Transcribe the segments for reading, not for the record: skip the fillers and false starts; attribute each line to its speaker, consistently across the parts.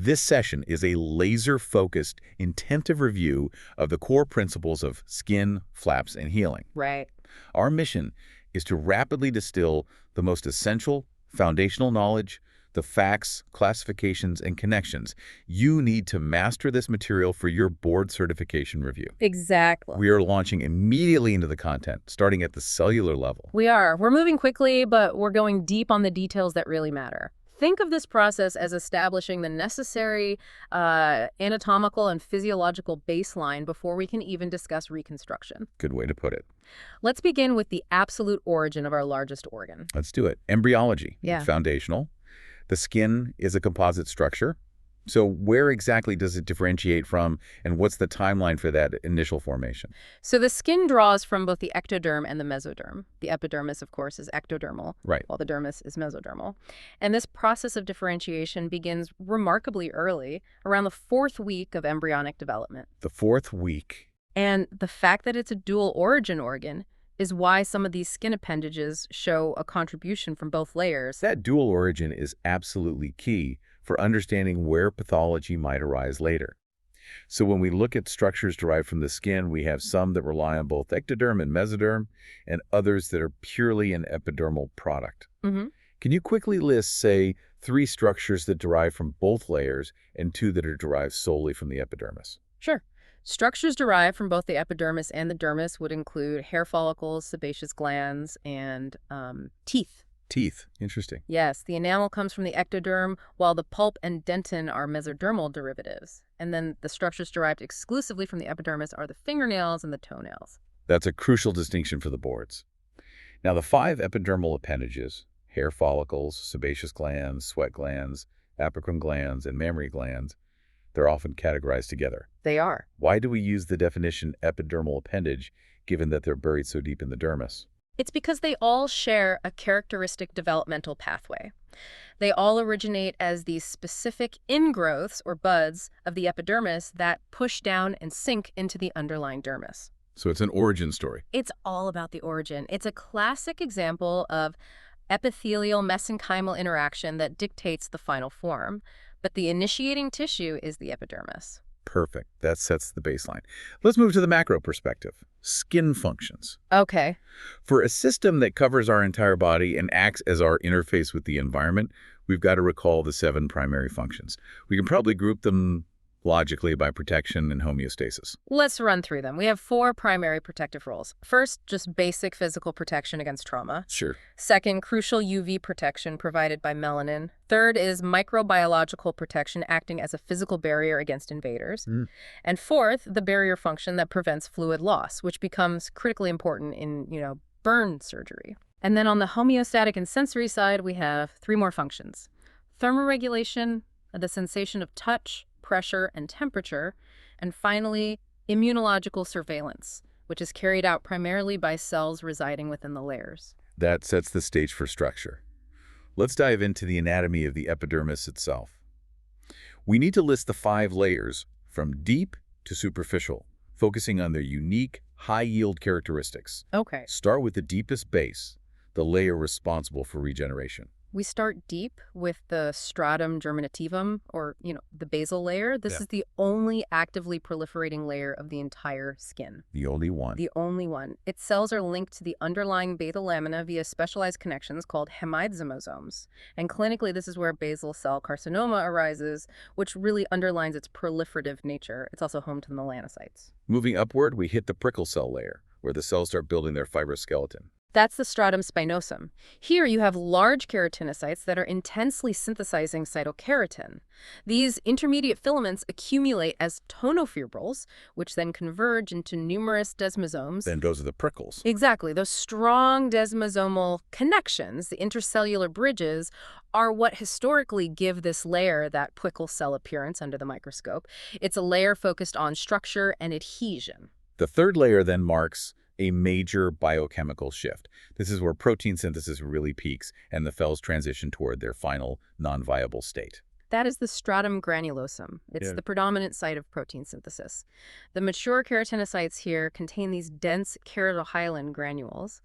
Speaker 1: This session is a laser-focused, intensive review of the core principles of skin, flaps, and healing.
Speaker 2: Right.
Speaker 1: Our mission is to rapidly distill the most essential, foundational knowledge, the facts, classifications, and connections you need to master this material for your board certification review.
Speaker 2: Exactly.
Speaker 1: We are launching immediately into the content, starting at the cellular level.
Speaker 2: We are. We're moving quickly, but we're going deep on the details that really matter. Think of this process as establishing the necessary anatomical and physiological baseline before we can even discuss reconstruction.
Speaker 1: Good way to put it.
Speaker 2: Let's begin with the absolute origin of our largest organ.
Speaker 1: Let's do it. Embryology.
Speaker 2: Yeah.
Speaker 1: Foundational. The skin is a composite structure. So where exactly does it differentiate from, and what's the timeline for that initial formation?
Speaker 2: So the skin draws from both the ectoderm and the mesoderm. The epidermis, of course, is ectodermal,
Speaker 1: Right.
Speaker 2: while the dermis is mesodermal. And this process of differentiation begins remarkably early, around the 4th week of embryonic development.
Speaker 1: The 4th week.
Speaker 2: And the fact that it's a dual origin organ is why some of these skin appendages show a contribution from both layers.
Speaker 1: That dual origin is absolutely key for understanding where pathology might arise later. So when we look at structures derived from the skin, we have some that rely on both ectoderm and mesoderm, and others that are purely an epidermal product.
Speaker 2: Mm-hmm.
Speaker 1: Can you quickly list, say, 3 structures that derive from both layers and 2 that are derived solely from the epidermis?
Speaker 2: Sure. Structures derived from both the epidermis and the dermis would include hair follicles, sebaceous glands, and teeth.
Speaker 1: Teeth. Interesting.
Speaker 2: Yes, the enamel comes from the ectoderm, while the pulp and dentin are mesodermal derivatives. And then the structures derived exclusively from the epidermis are the fingernails and the toenails.
Speaker 1: That's a crucial distinction for the boards. Now, the 5 epidermal appendages, hair follicles, sebaceous glands, sweat glands, apocrine glands, and mammary glands, they're often categorized together.
Speaker 2: They are.
Speaker 1: Why do we use the definition epidermal appendage, given that they're buried so deep in the dermis?
Speaker 2: It's because they all share a characteristic developmental pathway. They all originate as these specific ingrowths or buds of the epidermis that push down and sink into the underlying dermis.
Speaker 1: So it's an origin story.
Speaker 2: It's all about the origin. It's a classic example of epithelial-mesenchymal interaction that dictates the final form, but the initiating tissue is the epidermis.
Speaker 1: Perfect. That sets the baseline. Let's move to the macro perspective. Skin functions.
Speaker 2: Okay.
Speaker 1: For a system that covers our entire body and acts as our interface with the environment, we've got to recall the 7 primary functions. We can probably group them logically by protection and homeostasis.
Speaker 2: Let's run through them. We have 4 primary protective roles. First, just basic physical protection against trauma.
Speaker 1: Sure.
Speaker 2: Second, crucial UV protection provided by melanin. Third is microbiological protection acting as a physical barrier against invaders. And fourth, the barrier function that prevents fluid loss, which becomes critically important in, burn surgery. And then on the homeostatic and sensory side, we have 3 more functions. Thermoregulation, the sensation of touch, pressure, and temperature, and finally, immunological surveillance, which is carried out primarily by cells residing within the layers.
Speaker 1: That sets the stage for structure. Let's dive into the anatomy of the epidermis itself. We need to list the 5 layers, from deep to superficial, focusing on their unique, high-yield characteristics.
Speaker 2: Okay.
Speaker 1: Start with the deepest base, the layer responsible for regeneration.
Speaker 2: We start deep with the stratum germinativum, or, the basal layer. This is the only actively proliferating layer of the entire skin.
Speaker 1: The only one.
Speaker 2: The only one. Its cells are linked to the underlying basal lamina via specialized connections called hemidzomosomes. And clinically, this is where basal cell carcinoma arises, which really underlines its proliferative nature. It's also home to the melanocytes.
Speaker 1: Moving upward, we hit the prickle cell layer, where the cells start building their fibrous skeleton.
Speaker 2: That's the stratum spinosum. Here you have large keratinocytes that are intensely synthesizing cytokeratin. These intermediate filaments accumulate as tonofibrils, which then converge into numerous desmosomes.
Speaker 1: Then those are the prickles.
Speaker 2: Exactly. Those strong desmosomal connections, the intercellular bridges, are what historically give this layer that prickle cell appearance under the microscope. It's a layer focused on structure and adhesion.
Speaker 1: The 3rd layer then marks a major biochemical shift. This is where protein synthesis really peaks and the cells transition toward their final non-viable state.
Speaker 2: That is the stratum granulosum. It's
Speaker 1: Yeah.
Speaker 2: the predominant site of protein synthesis. The mature keratinocytes here contain these dense keratohyalin granules,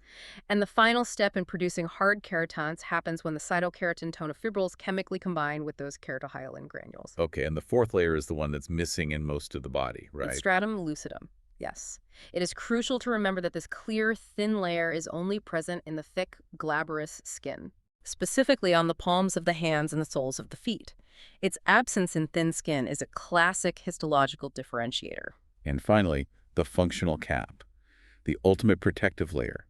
Speaker 2: and the final step in producing hard keratins happens when the cytokeratin tonofibrils chemically combine with those keratohyalin granules.
Speaker 1: Okay, and the fourth layer is the one that's missing in most of the body,
Speaker 2: It's
Speaker 1: right?
Speaker 2: stratum lucidum. Yes. It is crucial to remember that this clear, thin layer is only present in the thick, glabrous skin, specifically on the palms of the hands and the soles of the feet. Its absence in thin skin is a classic histological differentiator.
Speaker 1: And finally, the functional cap, the ultimate protective layer,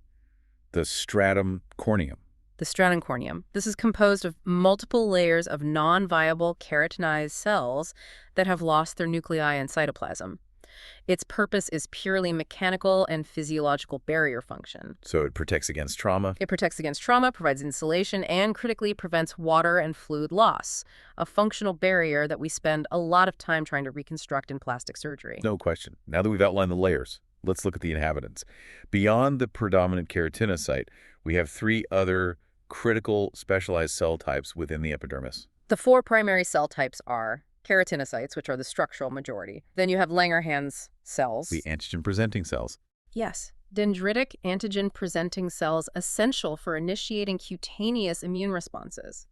Speaker 1: the stratum corneum.
Speaker 2: The stratum corneum. This is composed of multiple layers of non-viable keratinized cells that have lost their nuclei and cytoplasm. Its purpose is purely mechanical and physiological barrier function.
Speaker 1: So it protects against trauma.
Speaker 2: It protects against trauma, provides insulation, and critically prevents water and fluid loss, a functional barrier that we spend a lot of time trying to reconstruct in plastic surgery.
Speaker 1: No question. Now that we've outlined the layers, let's look at the inhabitants. Beyond the predominant keratinocyte, we have three other critical specialized cell types within the epidermis.
Speaker 2: The four primary cell types are keratinocytes, which are the structural majority. Then you have Langerhans cells.
Speaker 1: The antigen-presenting cells.
Speaker 2: Yes, dendritic antigen-presenting cells essential for initiating cutaneous immune responses.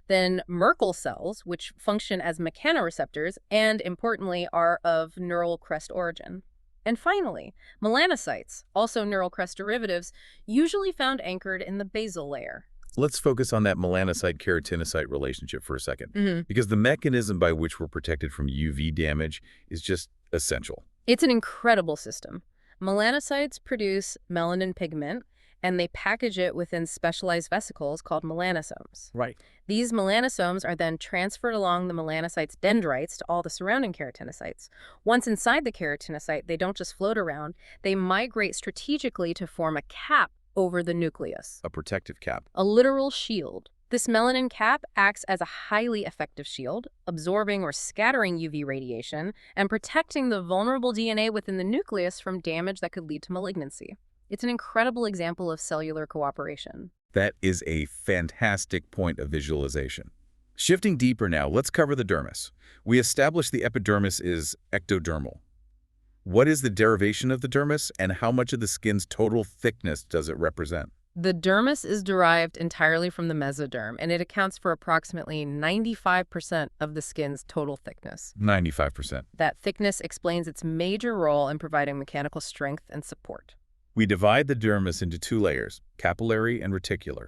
Speaker 2: Then Merkel cells, which function as mechanoreceptors and, importantly, are of neural crest origin. And finally, melanocytes, also neural crest derivatives, usually found anchored in the basal layer.
Speaker 1: Let's focus on that melanocyte-keratinocyte relationship for a second, because the mechanism by which we're protected from UV damage is just essential.
Speaker 2: It's an incredible system. Melanocytes produce melanin pigment, and they package it within specialized vesicles called melanosomes.
Speaker 1: Right.
Speaker 2: These melanosomes are then transferred along the melanocyte's dendrites to all the surrounding keratinocytes. Once inside the keratinocyte, they don't just float around, they migrate strategically to form a cap over the nucleus.
Speaker 1: A protective cap.
Speaker 2: A literal shield. This melanin cap acts as a highly effective shield, absorbing or scattering UV radiation and protecting the vulnerable DNA within the nucleus from damage that could lead to malignancy. It's an incredible example of cellular cooperation.
Speaker 1: That is a fantastic point of visualization. Shifting deeper now, let's cover the dermis. We established the epidermis is ectodermal. What is the derivation of the dermis, and how much of the skin's total thickness does it represent?
Speaker 2: The dermis is derived entirely from the mesoderm, and it accounts for approximately 95% of the skin's total thickness.
Speaker 1: 95%.
Speaker 2: That thickness explains its major role in providing mechanical strength and support.
Speaker 1: We divide the dermis into two layers, capillary and reticular.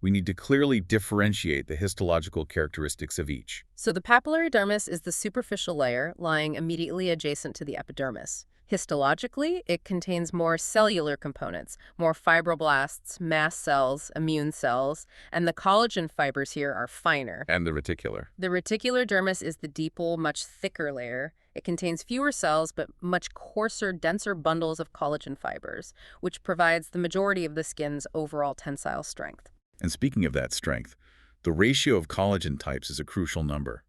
Speaker 1: We need to clearly differentiate the histological characteristics of each.
Speaker 2: So the papillary dermis is the superficial layer lying immediately adjacent to the epidermis. Histologically, it contains more cellular components, more fibroblasts, mast cells, immune cells, and the collagen fibers here are finer.
Speaker 1: And the reticular.
Speaker 2: The reticular dermis is the deeper, much thicker layer. It contains fewer cells, but much coarser, denser bundles of collagen fibers, which provides the majority of the skin's overall tensile strength.
Speaker 1: And speaking of that strength, the ratio of collagen types is a crucial number.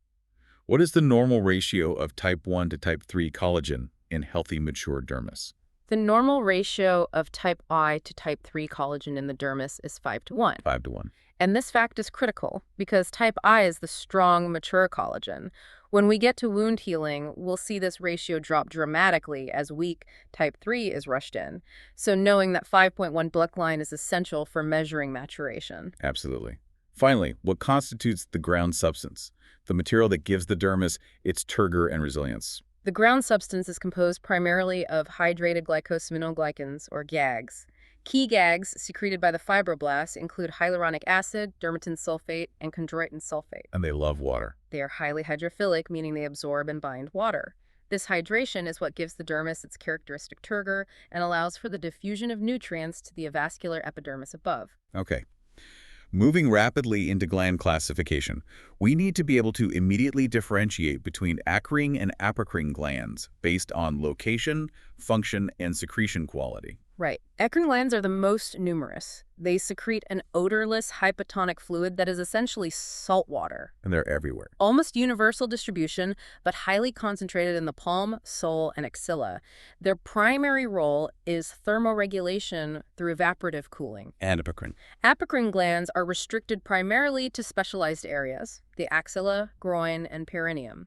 Speaker 1: What is the normal ratio of type 1 to type 3 collagen in healthy, mature dermis?
Speaker 2: The normal ratio of type I to type 3 collagen in the dermis is 5:1.
Speaker 1: 5:1.
Speaker 2: And this fact is critical because type I is the strong, mature collagen. When we get to wound healing, we'll see this ratio drop dramatically as weak type 3 is rushed in. So knowing that 5.1 Bleckline is essential for measuring maturation.
Speaker 1: Absolutely. Finally, what constitutes the ground substance, the material that gives the dermis its turgor and resilience?
Speaker 2: The ground substance is composed primarily of hydrated glycosaminoglycans, or GAGs. Key GAGs secreted by the fibroblasts include hyaluronic acid, dermatan sulfate, and chondroitin sulfate.
Speaker 1: And they love water.
Speaker 2: They are highly hydrophilic, meaning they absorb and bind water. This hydration is what gives the dermis its characteristic turgor and allows for the diffusion of nutrients to the avascular epidermis above.
Speaker 1: Okay. Moving rapidly into gland classification, we need to be able to immediately differentiate between acrine and apocrine glands based on location, function, and secretion quality.
Speaker 2: Right. Eccrine glands are the most numerous. They secrete an odorless hypotonic fluid that is essentially salt water.
Speaker 1: And they're everywhere.
Speaker 2: Almost universal distribution, but highly concentrated in the palm, sole, and axilla. Their primary role is thermoregulation through evaporative cooling.
Speaker 1: And apocrine.
Speaker 2: Apocrine glands are restricted primarily to specialized areas, the axilla, groin, and perineum.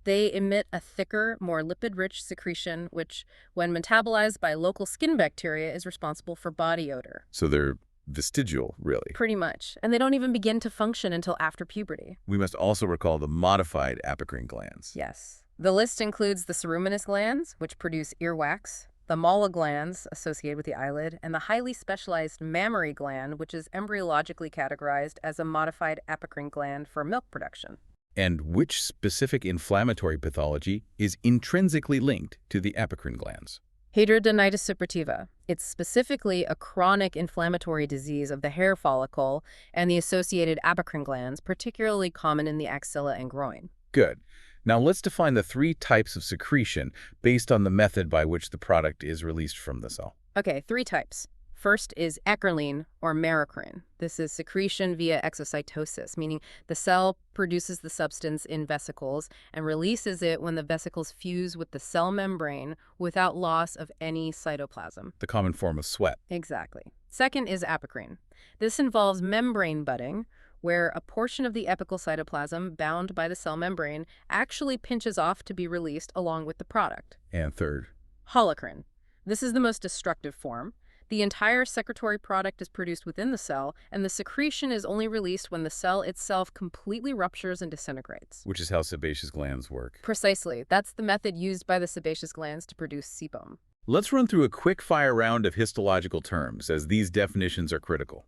Speaker 2: They emit a thicker, more lipid-rich secretion, which, when metabolized by local skin bacteria, is responsible for body odor.
Speaker 1: So they're vestigial, really.
Speaker 2: Pretty much. And they don't even begin to function until after puberty.
Speaker 1: We must also recall the modified apocrine glands.
Speaker 2: Yes. The list includes the ceruminous glands, which produce earwax, the mala glands, associated with the eyelid, and the highly specialized mammary gland, which is embryologically categorized as a modified apocrine gland for milk production.
Speaker 1: And which specific inflammatory pathology is intrinsically linked to the apocrine glands?
Speaker 2: Hidradenitis suppurativa. It's specifically a chronic inflammatory disease of the hair follicle and the associated apocrine glands, particularly common in the axilla and groin.
Speaker 1: Good. Now let's define the 3 types of secretion based on the method by which the product is released from the cell.
Speaker 2: Okay, 3 types. First is eccrine or merocrine. This is secretion via exocytosis, meaning the cell produces the substance in vesicles and releases it when the vesicles fuse with the cell membrane without loss of any cytoplasm.
Speaker 1: The common form of sweat.
Speaker 2: Exactly. Second is apocrine. This involves membrane budding, where a portion of the apical cytoplasm bound by the cell membrane actually pinches off to be released along with the product.
Speaker 1: And third,
Speaker 2: Holocrine. This is the most destructive form. The entire secretory product is produced within the cell, and the secretion is only released when the cell itself completely ruptures and disintegrates.
Speaker 1: which is how sebaceous glands work.
Speaker 2: Precisely. That's the method used by the sebaceous glands to produce sebum.
Speaker 1: Let's run through a quick fire round of histological terms, as these definitions are critical.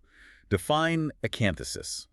Speaker 1: Define acanthosis.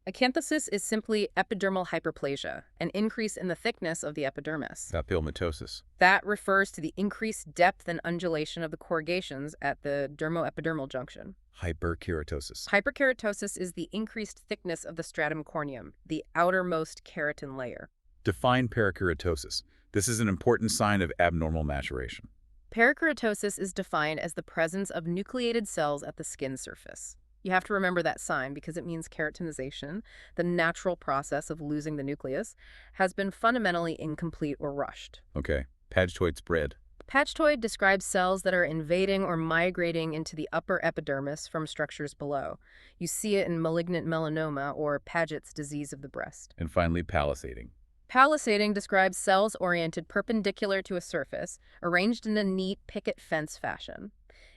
Speaker 2: Acanthosis is simply epidermal hyperplasia, an increase in the thickness of the epidermis.
Speaker 1: Papillomatosis.
Speaker 2: That refers to the increased depth and undulation of the corrugations at the dermoepidermal junction.
Speaker 1: Hyperkeratosis.
Speaker 2: Hyperkeratosis is the increased thickness of the stratum corneum, the outermost keratin layer.
Speaker 1: Define perikeratosis. This is an important sign of abnormal maturation.
Speaker 2: Perikeratosis is defined as the presence of nucleated cells at the skin surface. You have to remember that sign because it means keratinization, the natural process of losing the nucleus, has been fundamentally incomplete or rushed.
Speaker 1: Okay. Pagetoid spread.
Speaker 2: Pagetoid describes cells that are invading or migrating into the upper epidermis from structures below. You see it in malignant melanoma or Paget's disease of the breast.
Speaker 1: And finally, palisading.
Speaker 2: Palisading describes cells oriented perpendicular to a surface, arranged in a neat picket fence fashion.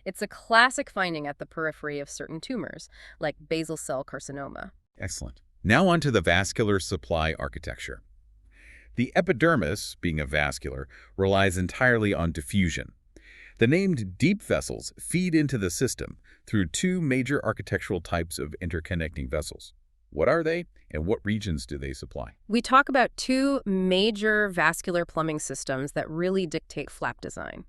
Speaker 2: It's a classic finding at the periphery of certain tumors, like basal cell carcinoma.
Speaker 1: Excellent. Now on to the vascular supply architecture. The epidermis, being a vascular, relies entirely on diffusion. The named deep vessels feed into the system through 2 major architectural types of interconnecting vessels. What are they, and what regions do they supply?
Speaker 2: We talk about 2 major vascular plumbing systems that really dictate flap design.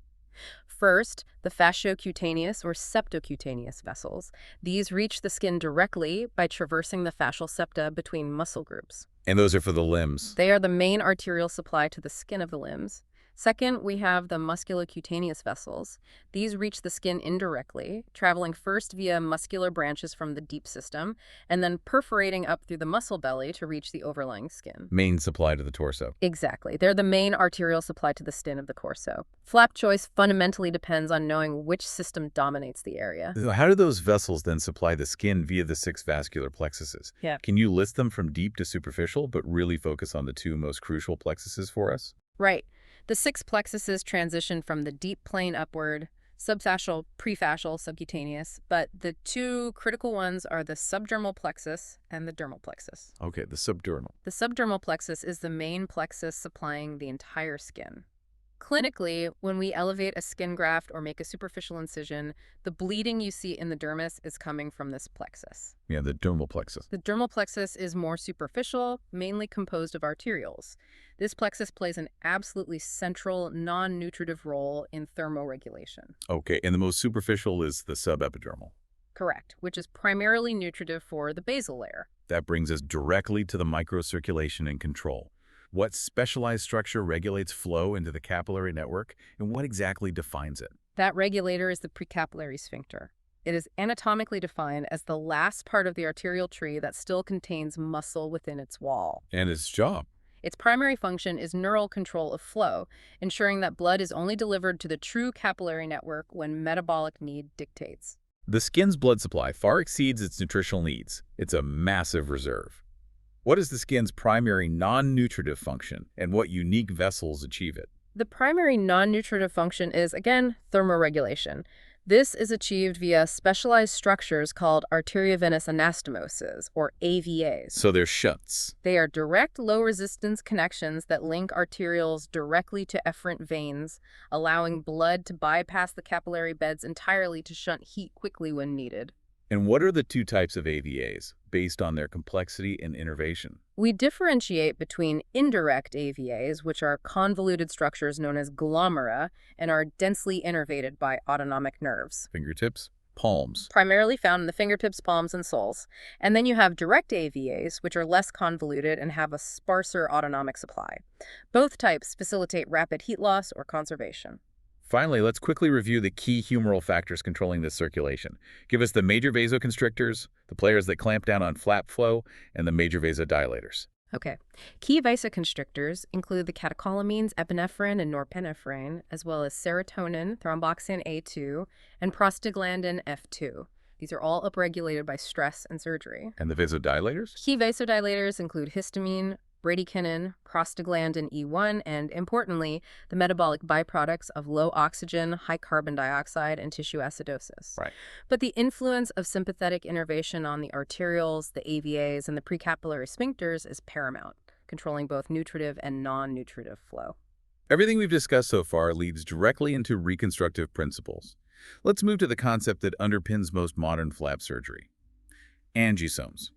Speaker 2: First, the fasciocutaneous or septocutaneous vessels. These reach the skin directly by traversing the fascial septa between muscle groups.
Speaker 1: And those are for the limbs.
Speaker 2: They are the main arterial supply to the skin of the limbs. Second, we have the musculocutaneous vessels. These reach the skin indirectly, traveling first via muscular branches from the deep system, and then perforating up through the muscle belly to reach the overlying skin.
Speaker 1: Main supply to the torso.
Speaker 2: Exactly. They're the main arterial supply to the skin of the torso. Flap choice fundamentally depends on knowing which system dominates the area.
Speaker 1: How do those vessels then supply the skin via the 6 vascular plexuses?
Speaker 2: Yeah.
Speaker 1: Can you list them from deep to superficial, but really focus on the 2 most crucial plexuses for us?
Speaker 2: Right. The 6 plexuses transition from the deep plane upward, subfascial, prefascial, subcutaneous, but the 2 critical ones are the subdermal plexus and the dermal plexus.
Speaker 1: Okay, the subdermal.
Speaker 2: The subdermal plexus is the main plexus supplying the entire skin. Clinically, when we elevate a skin graft or make a superficial incision, the bleeding you see in the dermis is coming from this plexus.
Speaker 1: Yeah, the dermal plexus.
Speaker 2: The dermal plexus is more superficial, mainly composed of arterioles. This plexus plays an absolutely central, non-nutritive role in thermoregulation.
Speaker 1: Okay, and the most superficial is the subepidermal.
Speaker 2: Correct, which is primarily nutritive for the basal layer.
Speaker 1: That brings us directly to the microcirculation and control. What specialized structure regulates flow into the capillary network, and what exactly defines it?
Speaker 2: That regulator is the precapillary sphincter. It is anatomically defined as the last part of the arterial tree that still contains muscle within its wall.
Speaker 1: And its job?
Speaker 2: Its primary function is neural control of flow, ensuring that blood is only delivered to the true capillary network when metabolic need dictates.
Speaker 1: The skin's blood supply far exceeds its nutritional needs. It's a massive reserve. What is the skin's primary non-nutritive function, and what unique vessels achieve it?
Speaker 2: The primary non-nutritive function is, again, thermoregulation. This is achieved via specialized structures called arteriovenous anastomoses, or AVAs.
Speaker 1: So they're shunts.
Speaker 2: They are direct low-resistance connections that link arterioles directly to efferent veins, allowing blood to bypass the capillary beds entirely to shunt heat quickly when needed.
Speaker 1: And what are the two types of AVAs, based on their complexity and innervation?
Speaker 2: We differentiate between indirect AVAs, which are convoluted structures known as glomera and are densely innervated by autonomic nerves,
Speaker 1: Fingertips, palms.
Speaker 2: primarily found in the fingertips, palms, and soles. And then you have direct AVAs, which are less convoluted and have a sparser autonomic supply. Both types facilitate rapid heat loss or conservation.
Speaker 1: Finally, let's quickly review the key humoral factors controlling this circulation. Give us the major vasoconstrictors, the players that clamp down on flap flow, and the major vasodilators.
Speaker 2: Okay. Key vasoconstrictors include the catecholamines epinephrine and norepinephrine, as well as serotonin, thromboxane A2, and prostaglandin F2. These are all upregulated by stress and surgery.
Speaker 1: And the vasodilators?
Speaker 2: Key vasodilators include histamine, bradykinin, prostaglandin E1, and, importantly, the metabolic byproducts of low oxygen, high carbon dioxide, and tissue acidosis.
Speaker 1: Right.
Speaker 2: But the influence of sympathetic innervation on the arterioles, the AVAs, and the precapillary sphincters is paramount, controlling both nutritive and non-nutritive flow.
Speaker 1: Everything we've discussed so far leads directly into reconstructive principles. Let's move to the concept that underpins most modern flap surgery: angiosomes.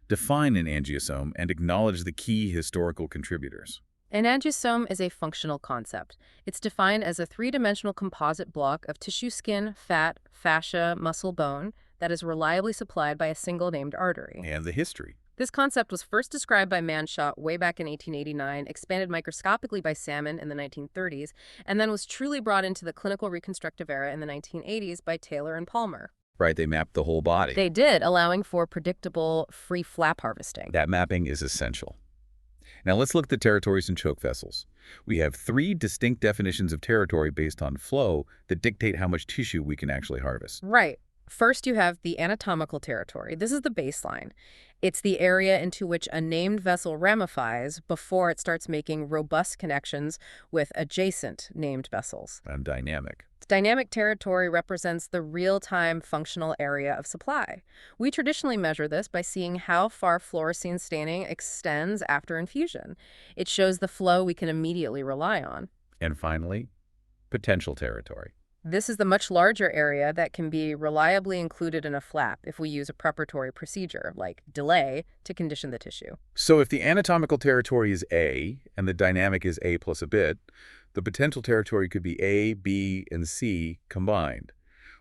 Speaker 1: Define an angiosome and acknowledge the key historical contributors.
Speaker 2: An angiosome is a functional concept. It's defined as a three-dimensional composite block of tissue, skin, fat, fascia, muscle, bone that is reliably supplied by a single named artery.
Speaker 1: And the history.
Speaker 2: This concept was first described by Manshot way back in 1889, expanded microscopically by Salmon in the 1930s, and then was truly brought into the clinical reconstructive era in the 1980s by Taylor and Palmer.
Speaker 1: Right, they mapped the whole body.
Speaker 2: They did, allowing for predictable free flap harvesting.
Speaker 1: That mapping is essential. Now let's look at the territories and choke vessels. We have three distinct definitions of territory based on flow that dictate how much tissue we can actually harvest.
Speaker 2: Right. First, you have the anatomical territory. This is the baseline. It's the area into which a named vessel ramifies before it starts making robust connections with adjacent named vessels.
Speaker 1: And dynamic.
Speaker 2: Dynamic territory represents the real-time functional area of supply. We traditionally measure this by seeing how far fluorescein staining extends after infusion. It shows the flow we can immediately rely on.
Speaker 1: And finally, potential territory.
Speaker 2: This is the much larger area that can be reliably included in a flap if we use a preparatory procedure, like delay, to condition the tissue.
Speaker 1: So if the anatomical territory is A and the dynamic is A plus a bit, the potential territory could be A, B, and C combined.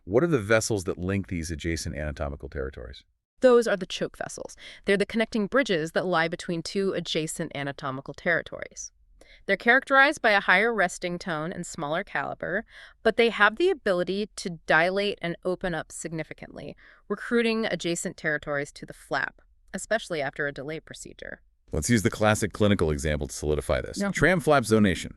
Speaker 1: What are the vessels that link these adjacent anatomical territories?
Speaker 2: Those are the choke vessels. They're the connecting bridges that lie between two adjacent anatomical territories. They're characterized by a higher resting tone and smaller caliber, but they have the ability to dilate and open up significantly, recruiting adjacent territories to the flap, especially after a delay procedure.
Speaker 1: Let's use the classic clinical example to solidify this.
Speaker 2: Yeah.
Speaker 1: Tram flap zonation.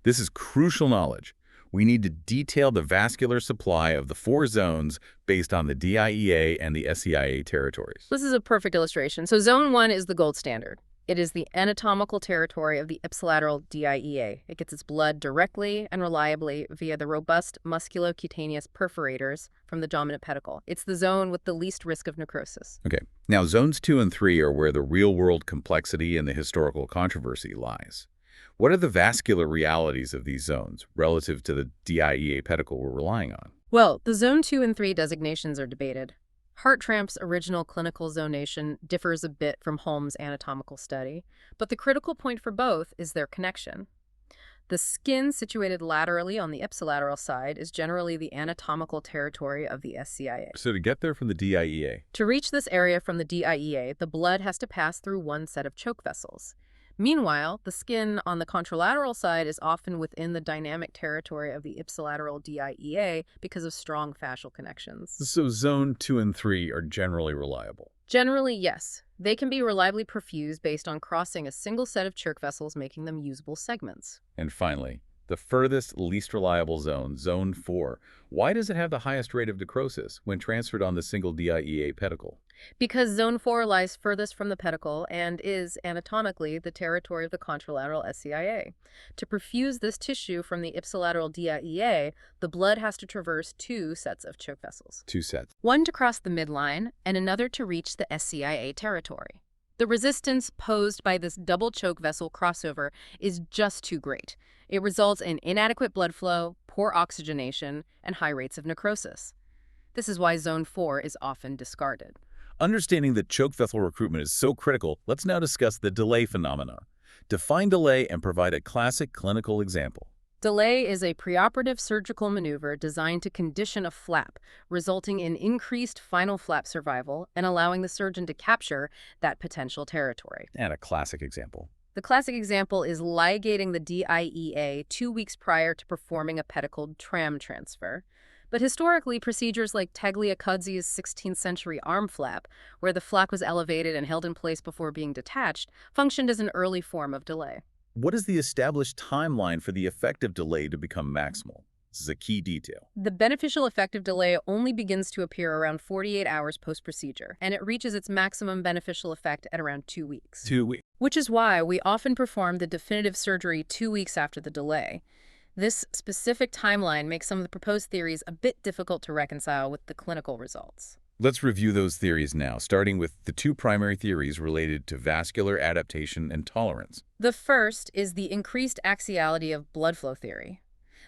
Speaker 1: This is crucial knowledge. We need to detail the vascular supply of the four zones based on the DIEA and the SCIA territories.
Speaker 2: This is a perfect illustration. So zone 1 is the gold standard. It is the anatomical territory of the ipsilateral DIEA. It gets its blood directly and reliably via the robust musculocutaneous perforators from the dominant pedicle. It's the zone with the least risk of necrosis.
Speaker 1: Okay, now zones 2 and 3 are where the real-world complexity and the historical controversy lies. What are the vascular realities of these zones relative to the DIEA pedicle we're relying on?
Speaker 2: Well, the zone 2 and 3 designations are debated. Harttramp's original clinical zonation differs a bit from Holmes' anatomical study, but the critical point for both is their connection. The skin situated laterally on the ipsilateral side is generally the anatomical territory of the SCIA.
Speaker 1: So to get there from the DIEA,
Speaker 2: To reach this area from the DIEA, the blood has to pass through one set of choke vessels. Meanwhile, the skin on the contralateral side is often within the dynamic territory of the ipsilateral DIEA because of strong fascial connections.
Speaker 1: So zone 2 and 3 are generally reliable.
Speaker 2: Generally, yes. They can be reliably perfused based on crossing a single set of Church vessels, making them usable segments.
Speaker 1: And finally, the furthest, least reliable zone, zone 4. Why does it have the highest rate of necrosis when transferred on the single DIEA pedicle?
Speaker 2: Because zone 4 lies furthest from the pedicle and is, anatomically, the territory of the contralateral SCIA. To perfuse this tissue from the ipsilateral DIEA, the blood has to traverse two sets of choke vessels.
Speaker 1: Two sets.
Speaker 2: One to cross the midline and another to reach the SCIA territory. The resistance posed by this double choke vessel crossover is just too great. It results in inadequate blood flow, poor oxygenation, and high rates of necrosis. This is why zone 4 is often discarded.
Speaker 1: Understanding that choke vessel recruitment is so critical, let's now discuss the delay phenomena. Define delay and provide a classic clinical example.
Speaker 2: Delay is a preoperative surgical maneuver designed to condition a flap, resulting in increased final flap survival and allowing the surgeon to capture that potential territory.
Speaker 1: And a classic example.
Speaker 2: The classic example is ligating the DIEA 2 weeks prior to performing a pedicled tram transfer. But historically, procedures like Tagliacuzzi's 16th century arm flap, where the flap was elevated and held in place before being detached, functioned as an early form of delay.
Speaker 1: What is the established timeline for the effective delay to become maximal? This is a key detail.
Speaker 2: The beneficial effective delay only begins to appear around 48 hours post-procedure, and it reaches its maximum beneficial effect at around 2 weeks.
Speaker 1: 2 weeks.
Speaker 2: Which is why we often perform the definitive surgery 2 weeks after the delay. This specific timeline makes some of the proposed theories a bit difficult to reconcile with the clinical results.
Speaker 1: Let's review those theories now, starting with the two primary theories related to vascular adaptation and tolerance.
Speaker 2: The first is the increased axiality of blood flow theory.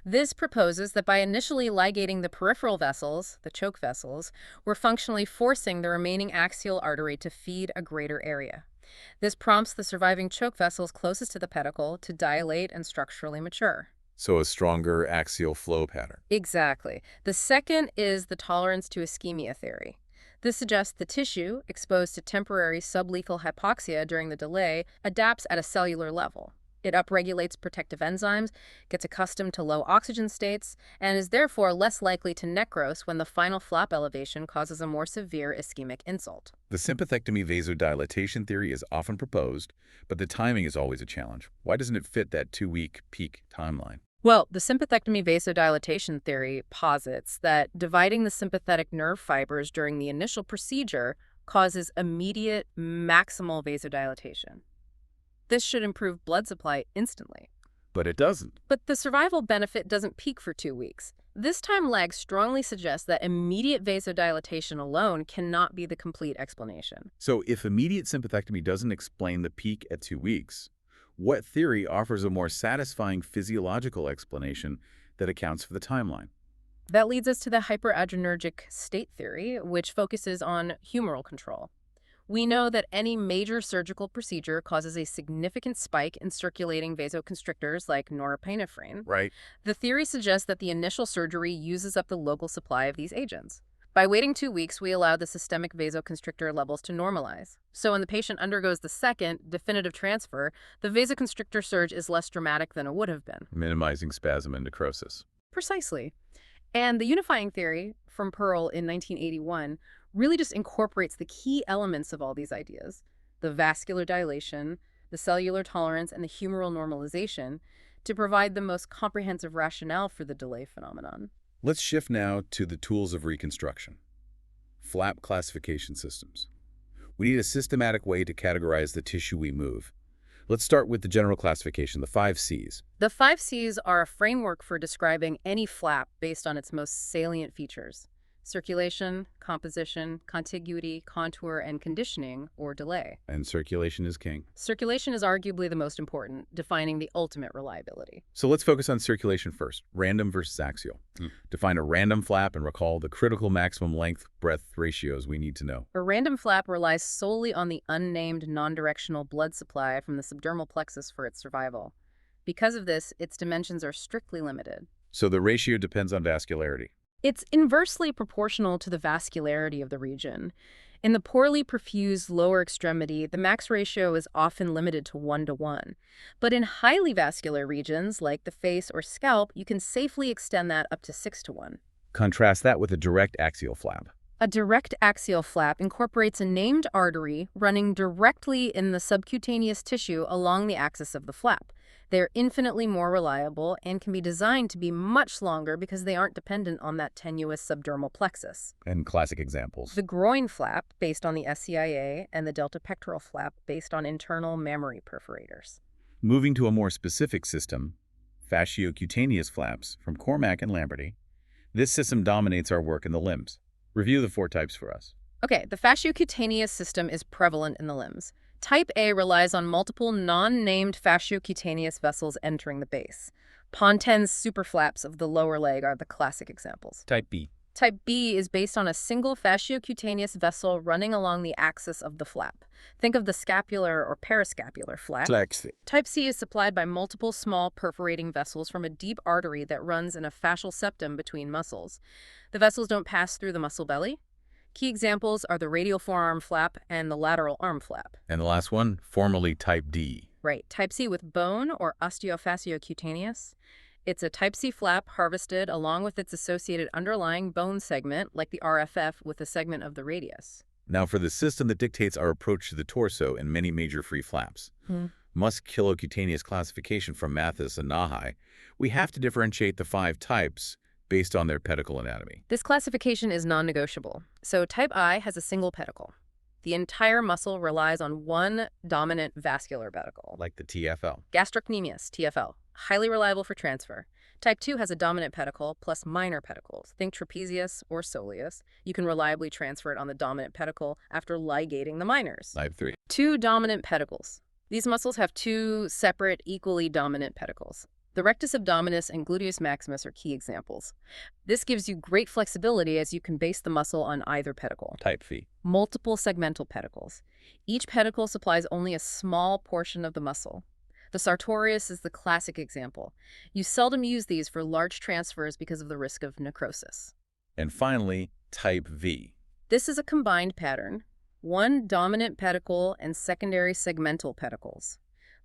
Speaker 2: This proposes that by initially ligating the peripheral vessels, the choke vessels, we're functionally forcing the remaining axial artery to feed a greater area. This prompts the surviving choke vessels closest to the pedicle to dilate and structurally mature.
Speaker 1: So a stronger axial flow pattern.
Speaker 2: Exactly. The second is the tolerance to ischemia theory. This suggests the tissue, exposed to temporary sublethal hypoxia during the delay, adapts at a cellular level. It upregulates protective enzymes, gets accustomed to low oxygen states, and is therefore less likely to necrose when the final flap elevation causes a more severe ischemic insult.
Speaker 1: The sympathectomy vasodilatation theory is often proposed, but the timing is always a challenge. Why doesn't it fit that 2-week peak timeline?
Speaker 2: Well, the sympathectomy vasodilatation theory posits that dividing the sympathetic nerve fibers during the initial procedure causes immediate maximal vasodilatation. This should improve blood supply instantly.
Speaker 1: But it doesn't.
Speaker 2: But the survival benefit doesn't peak for 2 weeks. This time lag strongly suggests that immediate vasodilatation alone cannot be the complete explanation.
Speaker 1: So if immediate sympathectomy doesn't explain the peak at 2 weeks, what theory offers a more satisfying physiological explanation that accounts for the timeline?
Speaker 2: That leads us to the hyperadrenergic state theory, which focuses on humoral control. We know that any major surgical procedure causes a significant spike in circulating vasoconstrictors like norepinephrine.
Speaker 1: Right.
Speaker 2: The theory suggests that the initial surgery uses up the local supply of these agents. By waiting 2 weeks, we allow the systemic vasoconstrictor levels to normalize. So when the patient undergoes the second, definitive transfer, the vasoconstrictor surge is less dramatic than it would have been.
Speaker 1: Minimizing spasm and necrosis.
Speaker 2: Precisely. And the unifying theory from Pearl in 1981 really just incorporates the key elements of all these ideas, the vascular dilation, the cellular tolerance, and the humoral normalization, to provide the most comprehensive rationale for the delay phenomenon.
Speaker 1: Let's shift now to the tools of reconstruction. Flap classification systems. We need a systematic way to categorize the tissue we move. Let's start with the general classification, the 5 Cs.
Speaker 2: The 5 Cs are a framework for describing any flap based on its most salient features: circulation, composition, contiguity, contour, and conditioning, or delay.
Speaker 1: And circulation is king.
Speaker 2: Circulation is arguably the most important, defining the ultimate reliability.
Speaker 1: So let's focus on circulation first, random versus axial. Define a random flap and recall the critical maximum length-breadth ratios we need to know.
Speaker 2: A random flap relies solely on the unnamed non-directional blood supply from the subdermal plexus for its survival. Because of this, its dimensions are strictly limited.
Speaker 1: So the ratio depends on vascularity.
Speaker 2: It's inversely proportional to the vascularity of the region. In the poorly perfused lower extremity, the max ratio is often limited to 1:1. But in highly vascular regions, like the face or scalp, you can safely extend that up to 6:1.
Speaker 1: Contrast that with a direct axial flap.
Speaker 2: A direct axial flap incorporates a named artery running directly in the subcutaneous tissue along the axis of the flap. They're infinitely more reliable and can be designed to be much longer because they aren't dependent on that tenuous subdermal plexus.
Speaker 1: And classic examples.
Speaker 2: The groin flap, based on the SCIA, and the delta pectoral flap, based on internal mammary perforators.
Speaker 1: Moving to a more specific system, fasciocutaneous flaps from Cormack and Lamberty. This system dominates our work in the limbs. Review the 4 types for us.
Speaker 2: Okay, the fasciocutaneous system is prevalent in the limbs. Type A relies on multiple non-named fasciocutaneous vessels entering the base. Pontin's superflaps of the lower leg are the classic examples.
Speaker 1: Type B.
Speaker 2: Type B is based on a single fasciocutaneous vessel running along the axis of the flap. Think of the scapular or periscapular flap. Type C is supplied by multiple small perforating vessels from a deep artery that runs in a fascial septum between muscles. The vessels don't pass through the muscle belly. Key examples are the radial forearm flap and the lateral arm flap.
Speaker 1: And the last one, formerly Type D.
Speaker 2: Right. Type C with bone or osteofasciocutaneous. It's a Type C flap harvested along with its associated underlying bone segment, like the RFF, with a segment of the radius.
Speaker 1: Now for the system that dictates our approach to the torso in many major free flaps. Musculocutaneous classification from Mathis and Nahai, we have to differentiate the 5 types based on their pedicle anatomy.
Speaker 2: This classification is non-negotiable. So type I has a single pedicle. The entire muscle relies on one dominant vascular pedicle.
Speaker 1: Like the TFL.
Speaker 2: Gastrocnemius, TFL, highly reliable for transfer. Type 2 has a dominant pedicle plus minor pedicles. Think trapezius or soleus. You can reliably transfer it on the dominant pedicle after ligating the minors.
Speaker 1: Type 3.
Speaker 2: 2 dominant pedicles. These muscles have 2 separate, equally dominant pedicles. The rectus abdominis and gluteus maximus are key examples. This gives you great flexibility as you can base the muscle on either pedicle.
Speaker 1: Type V.
Speaker 2: Multiple segmental pedicles. Each pedicle supplies only a small portion of the muscle. The sartorius is the classic example. You seldom use these for large transfers because of the risk of necrosis.
Speaker 1: And finally, Type V.
Speaker 2: This is a combined pattern. 1 dominant pedicle and secondary segmental pedicles.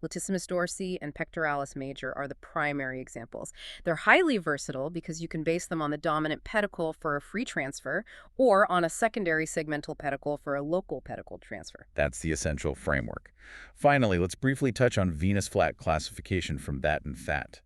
Speaker 2: Latissimus dorsi and pectoralis major are the primary examples. They're highly versatile because you can base them on the dominant pedicle for a free transfer or on a secondary segmental pedicle for a local pedicle transfer.
Speaker 1: That's the essential framework. Finally, let's briefly touch on venous flap classification from that and that.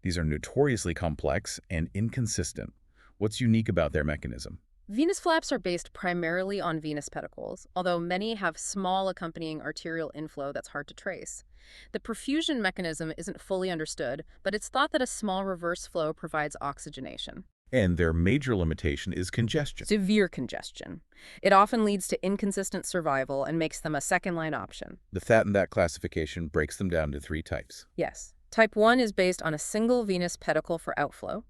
Speaker 1: These are notoriously complex and inconsistent. What's unique about their mechanism?
Speaker 2: Venous flaps are based primarily on venous pedicles, although many have small accompanying arterial inflow that's hard to trace. The perfusion mechanism isn't fully understood, but it's thought that a small reverse flow provides oxygenation.
Speaker 1: And their major limitation is congestion.
Speaker 2: Severe congestion. It often leads to inconsistent survival and makes them a second-line option.
Speaker 1: The that and that classification breaks them down to 3 types.
Speaker 2: Yes. Type 1 is based on a single venous pedicle for outflow.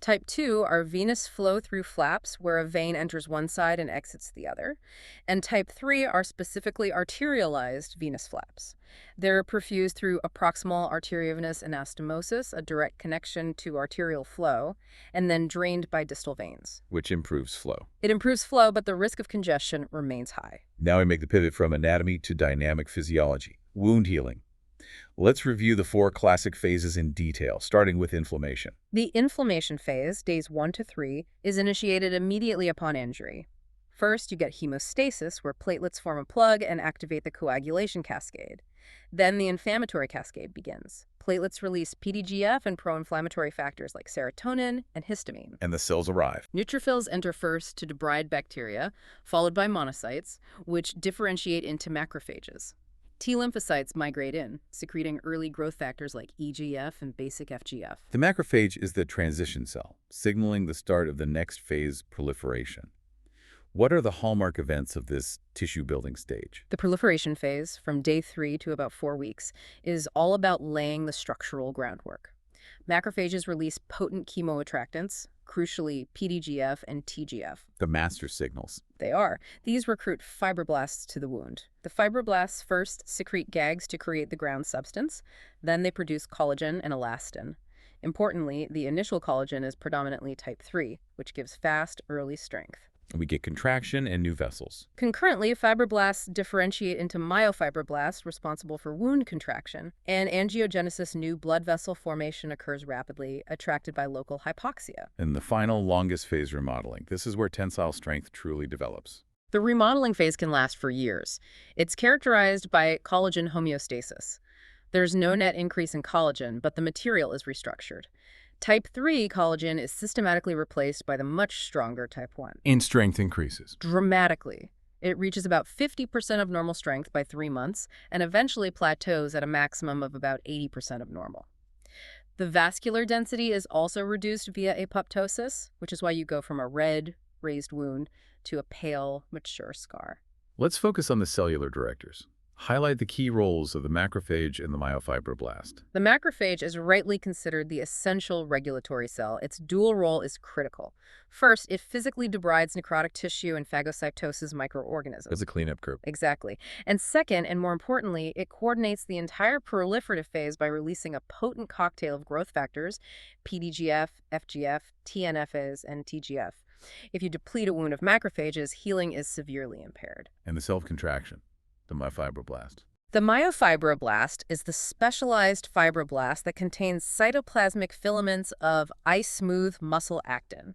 Speaker 2: Type 2 are venous flow-through flaps where a vein enters one side and exits the other. And Type 3 are specifically arterialized venous flaps. They're perfused through a proximal arteriovenous anastomosis, a direct connection to arterial flow, and then drained by distal veins.
Speaker 1: Which improves flow.
Speaker 2: It improves flow, but the risk of congestion remains high.
Speaker 1: Now we make the pivot from anatomy to dynamic physiology. Wound healing. Let's review the 4 classic phases in detail, starting with inflammation.
Speaker 2: The inflammation phase, days 1 to 3, is initiated immediately upon injury. First, you get hemostasis, where platelets form a plug and activate the coagulation cascade. Then the inflammatory cascade begins. Platelets release PDGF and pro-inflammatory factors like serotonin and histamine.
Speaker 1: And the cells arrive.
Speaker 2: Neutrophils enter first to debride bacteria, followed by monocytes, which differentiate into macrophages. T lymphocytes migrate in, secreting early growth factors like EGF and basic FGF.
Speaker 1: The macrophage is the transition cell, signaling the start of the next phase, proliferation. What are the hallmark events of this tissue-building stage?
Speaker 2: The proliferation phase, from day 3 to about 4 weeks, is all about laying the structural groundwork. Macrophages release potent chemoattractants, crucially PDGF and TGF.
Speaker 1: The master signals.
Speaker 2: They are. These recruit fibroblasts to the wound. The fibroblasts first secrete gags to create the ground substance. Then they produce collagen and elastin. Importantly, the initial collagen is predominantly type 3, which gives fast, early strength.
Speaker 1: We get contraction and new vessels.
Speaker 2: Concurrently, fibroblasts differentiate into myofibroblasts, responsible for wound contraction, and angiogenesis, new blood vessel formation, occurs rapidly, attracted by local hypoxia.
Speaker 1: And the final, longest phase, remodeling. This is where tensile strength truly develops.
Speaker 2: The remodeling phase can last for years. It's characterized by collagen homeostasis. There's no net increase in collagen, but the material is restructured. Type 3 collagen is systematically replaced by the much stronger type 1.
Speaker 1: And strength increases.
Speaker 2: Dramatically. It reaches about 50% of normal strength by 3 months and eventually plateaus at a maximum of about 80% of normal. The vascular density is also reduced via apoptosis, which is why you go from a red, raised wound to a pale, mature scar.
Speaker 1: Let's focus on the cellular directors. Highlight the key roles of the macrophage and the myofibroblast.
Speaker 2: The macrophage is rightly considered the essential regulatory cell. Its dual role is critical. First, it physically debrides necrotic tissue and phagocytoses microorganisms.
Speaker 1: As a cleanup group.
Speaker 2: Exactly. And second, and more importantly, it coordinates the entire proliferative phase by releasing a potent cocktail of growth factors, PDGF, FGF, TNFs, and TGF. If you deplete a wound of macrophages, healing is severely impaired.
Speaker 1: And the self-contraction. The myofibroblast.
Speaker 2: The myofibroblast is the specialized fibroblast that contains cytoplasmic filaments of ice-smooth muscle actin.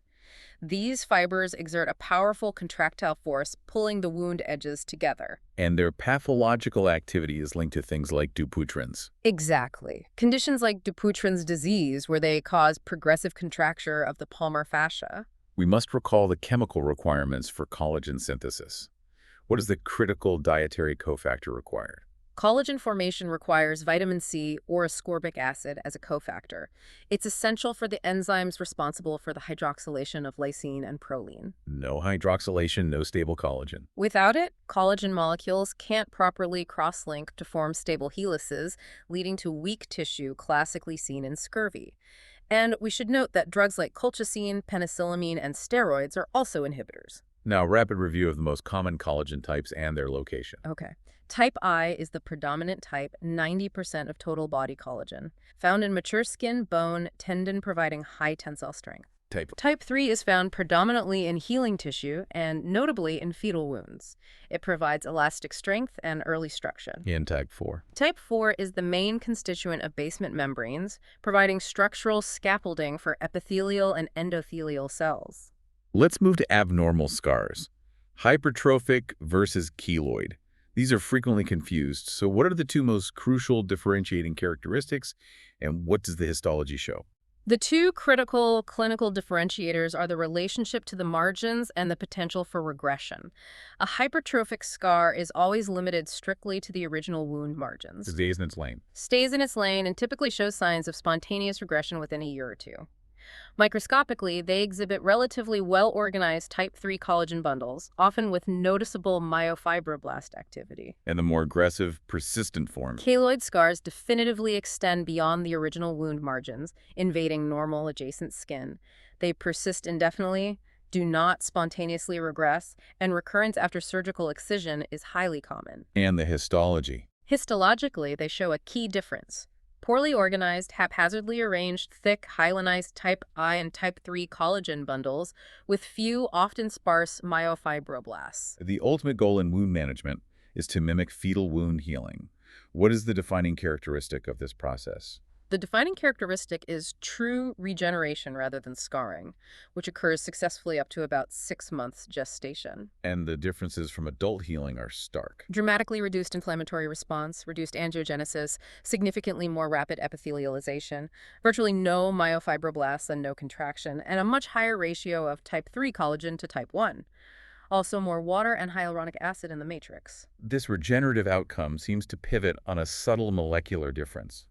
Speaker 2: These fibers exert a powerful contractile force, pulling the wound edges together.
Speaker 1: And their pathological activity is linked to things like Dupuytren's.
Speaker 2: Exactly. Conditions like Dupuytren's disease, where they cause progressive contracture of the palmar fascia.
Speaker 1: We must recall the chemical requirements for collagen synthesis. What is the critical dietary cofactor required?
Speaker 2: Collagen formation requires vitamin C or ascorbic acid as a cofactor. It's essential for the enzymes responsible for the hydroxylation of lysine and proline.
Speaker 1: No hydroxylation, no stable collagen.
Speaker 2: Without it, collagen molecules can't properly cross-link to form stable helices, leading to weak tissue classically seen in scurvy. And we should note that drugs like colchicine, penicillamine, and steroids are also inhibitors.
Speaker 1: Now, rapid review of the most common collagen types and their location.
Speaker 2: Okay. Type I is the predominant type, 90% of total body collagen, found in mature skin, bone, tendon, providing high tensile strength. Type 3 is found predominantly in healing tissue and notably in fetal wounds. It provides elastic strength and early structure.
Speaker 1: And type 4.
Speaker 2: Type 4 is the main constituent of basement membranes, providing structural scaffolding for epithelial and endothelial cells.
Speaker 1: Let's move to abnormal scars. Hypertrophic versus keloid. These are frequently confused, so what are the two most crucial differentiating characteristics, and what does the histology show?
Speaker 2: The two critical clinical differentiators are the relationship to the margins and the potential for regression. A hypertrophic scar is always limited strictly to the original wound margins.
Speaker 1: It stays in its lane.
Speaker 2: Stays in its lane and typically shows signs of spontaneous regression within a year or two. Microscopically, they exhibit relatively well-organized type 3 collagen bundles, often with noticeable myofibroblast activity.
Speaker 1: And the more aggressive, persistent forms.
Speaker 2: Keloid scars definitively extend beyond the original wound margins, invading normal adjacent skin. They persist indefinitely, do not spontaneously regress, and recurrence after surgical excision is highly common.
Speaker 1: And the histology.
Speaker 2: Histologically, they show a key difference. Poorly organized, haphazardly arranged, thick, hyalinized type I and type 3 collagen bundles with few, often sparse myofibroblasts.
Speaker 1: The ultimate goal in wound management is to mimic fetal wound healing. What is the defining characteristic of this process?
Speaker 2: The defining characteristic is true regeneration rather than scarring, which occurs successfully up to about 6 months gestation.
Speaker 1: And the differences from adult healing are stark.
Speaker 2: Dramatically reduced inflammatory response, reduced angiogenesis, significantly more rapid epithelialization, virtually no myofibroblasts and no contraction, and a much higher ratio of type 3 collagen to type 1. Also more water and hyaluronic acid in the matrix.
Speaker 1: This regenerative outcome seems to pivot on a subtle molecular difference.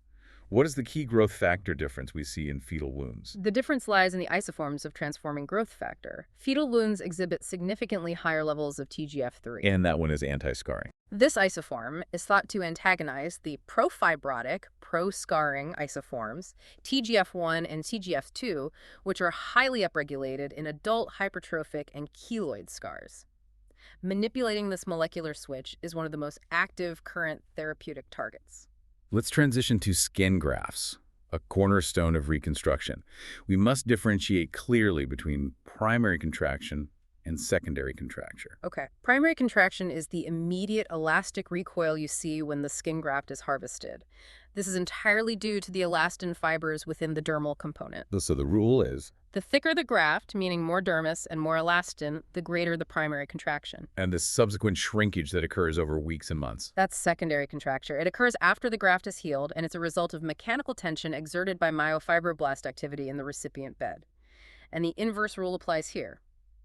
Speaker 1: What is the key growth factor difference we see in fetal wounds?
Speaker 2: The difference lies in the isoforms of transforming growth factor. Fetal wounds exhibit significantly higher levels of TGF-3.
Speaker 1: And that one is anti-scarring.
Speaker 2: This isoform is thought to antagonize the profibrotic, pro-scarring isoforms, TGF-1 and TGF-2, which are highly upregulated in adult hypertrophic and keloid scars. Manipulating this molecular switch is one of the most active current therapeutic targets.
Speaker 1: Let's transition to skin grafts, a cornerstone of reconstruction. We must differentiate clearly between primary contraction and secondary contracture.
Speaker 2: Okay. Primary contraction is the immediate elastic recoil you see when the skin graft is harvested. This is entirely due to the elastin fibers within the dermal component.
Speaker 1: So the rule is,
Speaker 2: The thicker the graft, meaning more dermis and more elastin, the greater the primary contraction.
Speaker 1: and the subsequent shrinkage that occurs over weeks and months.
Speaker 2: That's secondary contracture. It occurs after the graft is healed, and it's a result of mechanical tension exerted by myofibroblast activity in the recipient bed. And the inverse rule applies here.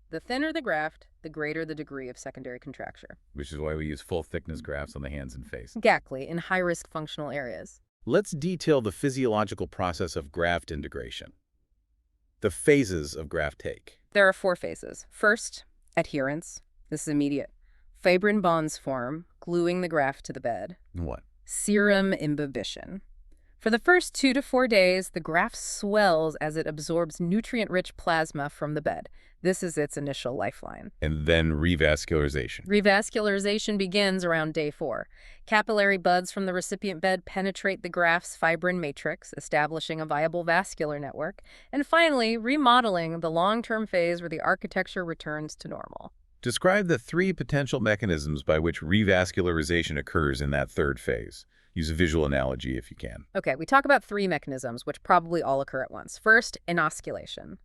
Speaker 2: The thinner the graft, the greater the degree of secondary contracture.
Speaker 1: Which is why we use full-thickness grafts on the hands and face.
Speaker 2: Exactly, in high-risk functional areas.
Speaker 1: Let's detail the physiological process of graft integration. The phases of graft take.
Speaker 2: There are 4 phases. First, adherence. This is immediate. Fibrin bonds form, gluing the graft to the bed.
Speaker 1: What?
Speaker 2: Serum imbibition. For the first 2 to 4 days, the graft swells as it absorbs nutrient-rich plasma from the bed. This is its initial lifeline.
Speaker 1: And then revascularization.
Speaker 2: Revascularization begins around day 4. Capillary buds from the recipient bed penetrate the graft's fibrin matrix, establishing a viable vascular network, and finally, remodeling the long-term phase where the architecture returns to normal.
Speaker 1: Describe the 3 potential mechanisms by which revascularization occurs in that third phase. Use a visual analogy if you can.
Speaker 2: Okay, we talk about 3 mechanisms, which probably all occur at once. First, inosculation.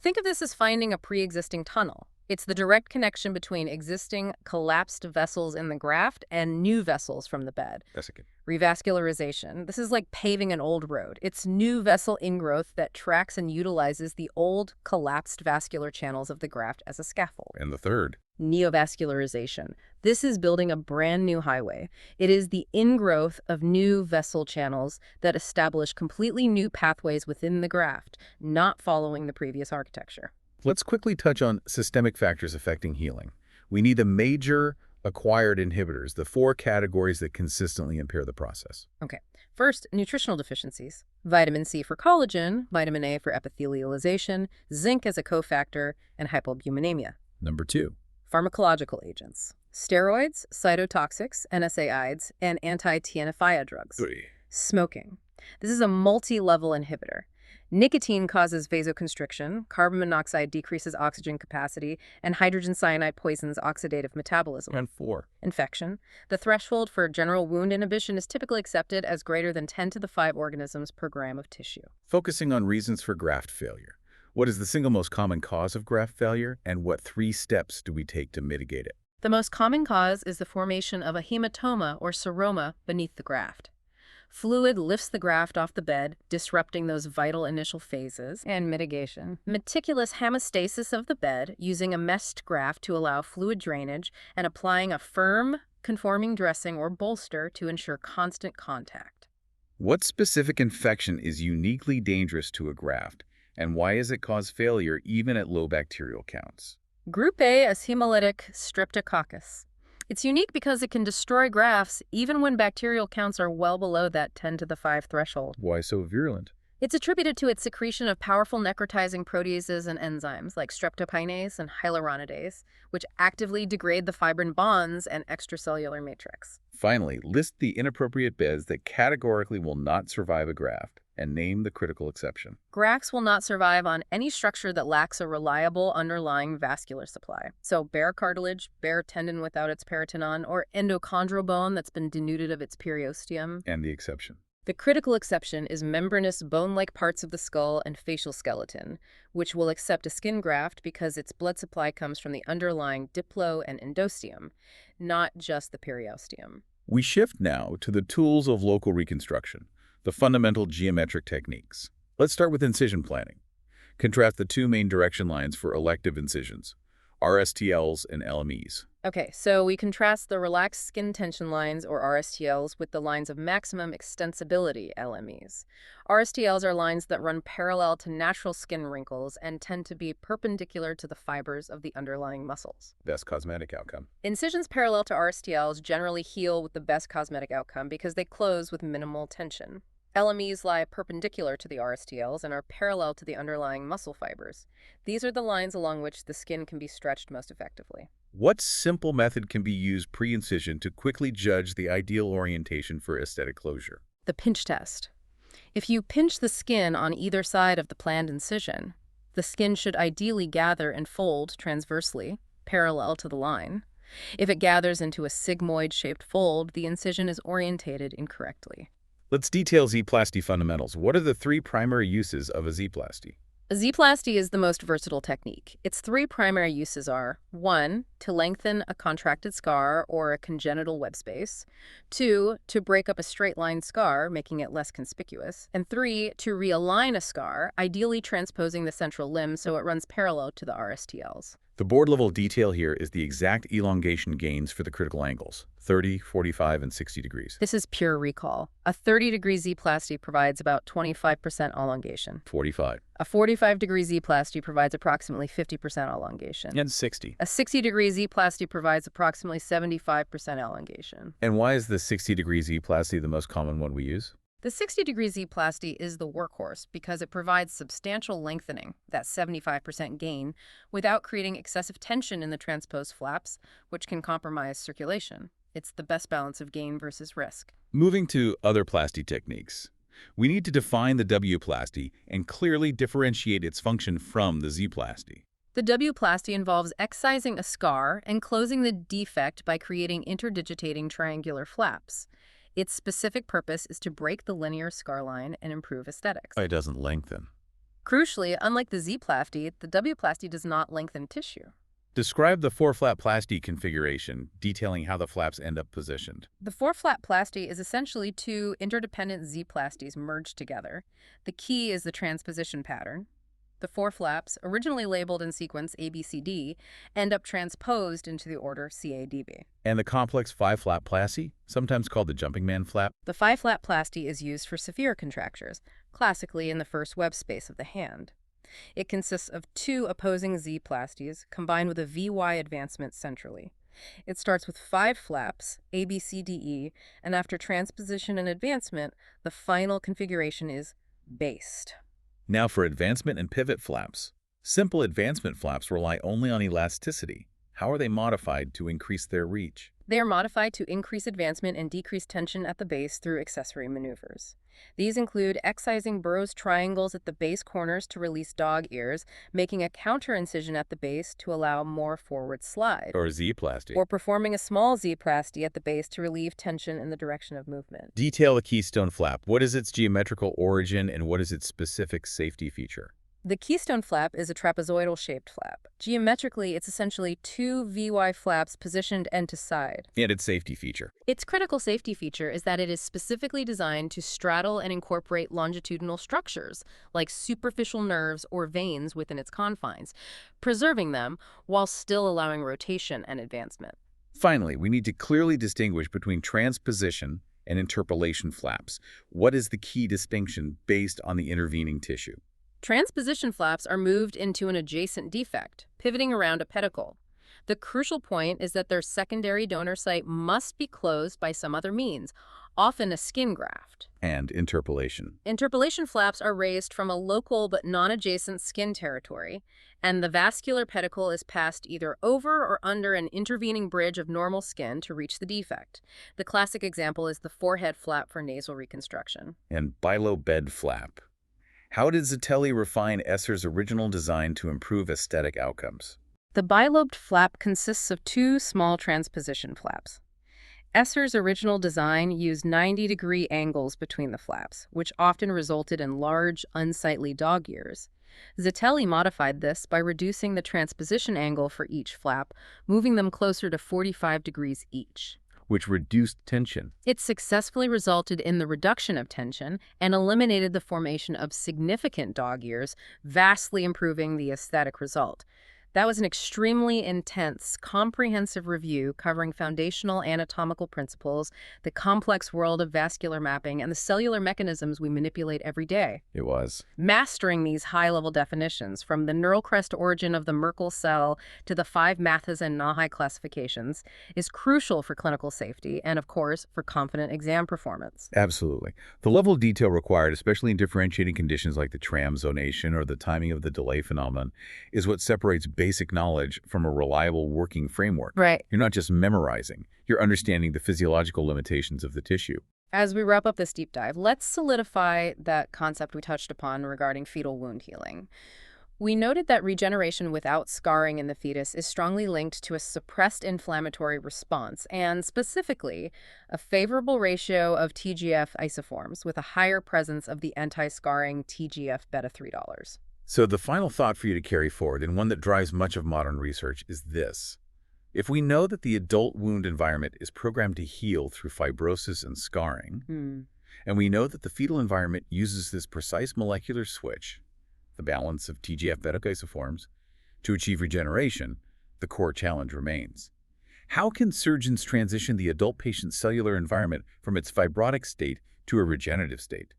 Speaker 2: Think of this as finding a pre-existing tunnel. It's the direct connection between existing collapsed vessels in the graft and new vessels from the bed.
Speaker 1: Vesicle.
Speaker 2: Revascularization. This is like paving an old road. It's new vessel ingrowth that tracks and utilizes the old collapsed vascular channels of the graft as a scaffold.
Speaker 1: And the third.
Speaker 2: Neovascularization. This is building a brand new highway. It is the ingrowth of new vessel channels that establish completely new pathways within the graft, not following the previous architecture.
Speaker 1: Let's quickly touch on systemic factors affecting healing. We need the major acquired inhibitors, the 4 categories that consistently impair the process.
Speaker 2: Okay. First, nutritional deficiencies. Vitamin C for collagen, vitamin A for epithelialization, zinc as a cofactor, and hypoalbuminemia.
Speaker 1: Number 2.
Speaker 2: Pharmacological agents. Steroids, cytotoxics, NSAIDs, and anti-TNF drugs.
Speaker 1: 3.
Speaker 2: Smoking. This is a multi-level inhibitor. Nicotine causes vasoconstriction, carbon monoxide decreases oxygen capacity, and hydrogen cyanide poisons oxidative metabolism.
Speaker 1: And 4.
Speaker 2: Infection. The threshold for general wound inhibition is typically accepted as greater than 10 to the 5 organisms per gram of tissue.
Speaker 1: Focusing on reasons for graft failure. What is the single most common cause of graft failure, and what 3 steps do we take to mitigate it?
Speaker 2: The most common cause is the formation of a hematoma or seroma beneath the graft. Fluid lifts the graft off the bed, disrupting those vital initial phases. And mitigation. Meticulous hemostasis of the bed, using a meshed graft to allow fluid drainage, and applying a firm, conforming dressing or bolster to ensure constant contact.
Speaker 1: What specific infection is uniquely dangerous to a graft, and why does it cause failure even at low bacterial counts?
Speaker 2: Group A is hemolytic streptococcus. It's unique because it can destroy grafts even when bacterial counts are well below that 10 to the 5 threshold.
Speaker 1: Why so virulent?
Speaker 2: It's attributed to its secretion of powerful necrotizing proteases and enzymes like streptokinase and hyaluronidase, which actively degrade the fibrin bonds and extracellular matrix.
Speaker 1: Finally, list the inappropriate beds that categorically will not survive a graft, and name the critical exception.
Speaker 2: Grafts will not survive on any structure that lacks a reliable underlying vascular supply. So bare cartilage, bare tendon without its peritoneum, or endochondral bone that's been denuded of its periosteum.
Speaker 1: And the exception.
Speaker 2: The critical exception is membranous bone-like parts of the skull and facial skeleton, which will accept a skin graft because its blood supply comes from the underlying diplo and endosteum, not just the periosteum.
Speaker 1: We shift now to the tools of local reconstruction, the fundamental geometric techniques. Let's start with incision planning. Contrast the 2 main direction lines for elective incisions, RSTLs and LMEs.
Speaker 2: Okay, so we contrast the relaxed skin tension lines, or RSTLs, with the lines of maximum extensibility, LMEs. RSTLs are lines that run parallel to natural skin wrinkles and tend to be perpendicular to the fibers of the underlying muscles.
Speaker 1: Best cosmetic outcome.
Speaker 2: Incisions parallel to RSTLs generally heal with the best cosmetic outcome because they close with minimal tension. LMEs lie perpendicular to the RSTLs and are parallel to the underlying muscle fibers. These are the lines along which the skin can be stretched most effectively.
Speaker 1: What simple method can be used pre-incision to quickly judge the ideal orientation for aesthetic closure?
Speaker 2: The pinch test. If you pinch the skin on either side of the planned incision, The skin should ideally gather and fold transversely, parallel to the line. If it gathers into a sigmoid-shaped fold, the incision is orientated incorrectly.
Speaker 1: Let's detail Z-plasty fundamentals. What are the three primary uses of a Z-plasty?
Speaker 2: A Z-plasty is the most versatile technique. Its three primary uses are 1. To lengthen a contracted scar or a congenital web space, 2. To break up a straight-line scar, making it less conspicuous, and 3. To realign a scar, ideally transposing the central limb so it runs parallel to the RSTLs.
Speaker 1: The board-level detail here is the exact elongation gains for the critical angles, 30, 45, and 60 degrees.
Speaker 2: This is pure recall. A 30-degree Z-plasty provides about 25% elongation.
Speaker 1: 45.
Speaker 2: A 45-degree Z-plasty provides approximately 50% elongation.
Speaker 1: And 60.
Speaker 2: A 60-degree Z-plasty provides approximately 75% elongation.
Speaker 1: And why is the 60-degree Z-plasty the most common one we use?
Speaker 2: The 60-degree Z-plasty is the workhorse because it provides substantial lengthening, that 75% gain, without creating excessive tension in the transposed flaps, which can compromise circulation. It's the best balance of gain versus risk.
Speaker 1: Moving to other plasty techniques, we need to define the W-plasty and clearly differentiate its function from the Z-plasty.
Speaker 2: The W-plasty involves excising a scar and closing the defect by creating interdigitating triangular flaps. Its specific purpose is to break the linear scar line and improve aesthetics.
Speaker 1: It doesn't lengthen.
Speaker 2: Crucially, unlike the Z-plasty, the W-plasty does not lengthen tissue.
Speaker 1: Describe the four-flap plasty configuration, detailing how the flaps end up positioned.
Speaker 2: The four-flap plasty is essentially two interdependent Z-plasties merged together. The key is the transposition pattern. The four flaps, originally labeled in sequence ABCD, end up transposed into the order CADB.
Speaker 1: And the complex five-flap plasty, sometimes called the jumping man flap?
Speaker 2: The five-flap plasty is used for severe contractures, classically in the first web space of the hand. It consists of two opposing Z-plasties combined with a VY advancement centrally. It starts with 5 flaps, A, B, C, D, E, and after transposition and advancement, the final configuration is based.
Speaker 1: Now for advancement and pivot flaps. Simple advancement flaps rely only on elasticity. How are they modified to increase their reach?
Speaker 2: They are modified to increase advancement and decrease tension at the base through accessory maneuvers. These include excising Burroughs triangles at the base corners to release dog ears, making a counter-incision at the base to allow more forward slide,
Speaker 1: Or Z-plasty.
Speaker 2: or performing a small Z-plasty at the base to relieve tension in the direction of movement.
Speaker 1: Detail the keystone flap. What is its geometrical origin and what is its specific safety feature?
Speaker 2: The keystone flap is a trapezoidal-shaped flap. Geometrically, it's essentially two VY flaps positioned end to side.
Speaker 1: And its safety feature.
Speaker 2: Its critical safety feature is that it is specifically designed to straddle and incorporate longitudinal structures, like superficial nerves or veins within its confines, preserving them while still allowing rotation and advancement.
Speaker 1: Finally, we need to clearly distinguish between transposition and interpolation flaps. What is the key distinction based on the intervening tissue?
Speaker 2: Transposition flaps are moved into an adjacent defect, pivoting around a pedicle. The crucial point is that their secondary donor site must be closed by some other means, often a skin graft.
Speaker 1: And interpolation.
Speaker 2: Interpolation flaps are raised from a local but non-adjacent skin territory, and the vascular pedicle is passed either over or under an intervening bridge of normal skin to reach the defect. The classic example is the forehead flap for nasal reconstruction.
Speaker 1: And bilobed flap. How did Zitelli refine Esser's original design to improve aesthetic outcomes?
Speaker 2: The bilobed flap consists of two small transposition flaps. Esser's original design used 90-degree angles between the flaps, which often resulted in large, unsightly dog ears. Zitelli modified this by reducing the transposition angle for each flap, moving them closer to 45 degrees each,
Speaker 1: which reduced tension.
Speaker 2: It successfully resulted in the reduction of tension and eliminated the formation of significant dog ears, vastly improving the aesthetic result. That was an extremely intense, comprehensive review covering foundational anatomical principles, the complex world of vascular mapping, and the cellular mechanisms we manipulate every day.
Speaker 1: It was.
Speaker 2: Mastering these high-level definitions, from the neural crest origin of the Merkel cell to the 5 Mathis and Nahi classifications, is crucial for clinical safety and, of course, for confident exam performance.
Speaker 1: Absolutely. The level of detail required, especially in differentiating conditions like the tram zonation or the timing of the delay phenomenon, is what separates basic knowledge from a reliable working framework.
Speaker 2: Right.
Speaker 1: You're not just memorizing, you're understanding the physiological limitations of the tissue.
Speaker 2: As we wrap up this deep dive, let's solidify that concept we touched upon regarding fetal wound healing. We noted that regeneration without scarring in the fetus is strongly linked to a suppressed inflammatory response and, specifically, a favorable ratio of TGF isoforms with a higher presence of the anti-scarring TGF beta 3 dollars.
Speaker 1: So the final thought for you to carry forward, and one that drives much of modern research, is this. If we know that the adult wound environment is programmed to heal through fibrosis and scarring, and we know that the fetal environment uses this precise molecular switch, the balance of TGF-beta isoforms, to achieve regeneration, the core challenge remains. How can surgeons transition the adult patient's cellular environment from its fibrotic state to a regenerative state?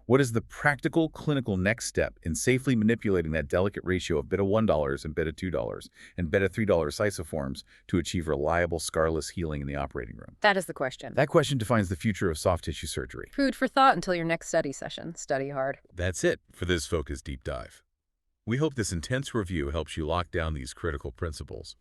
Speaker 1: What is the practical clinical next step in safely manipulating that delicate ratio of beta 1 dollars and beta 2 dollars and beta 3 dollars isoforms to achieve reliable scarless healing in the operating room?
Speaker 2: That is the question.
Speaker 1: That question defines the future of soft tissue surgery.
Speaker 2: Food for thought until your next study session. Study hard.
Speaker 1: That's it for this focused deep dive. We hope this intense review helps you lock down these critical principles.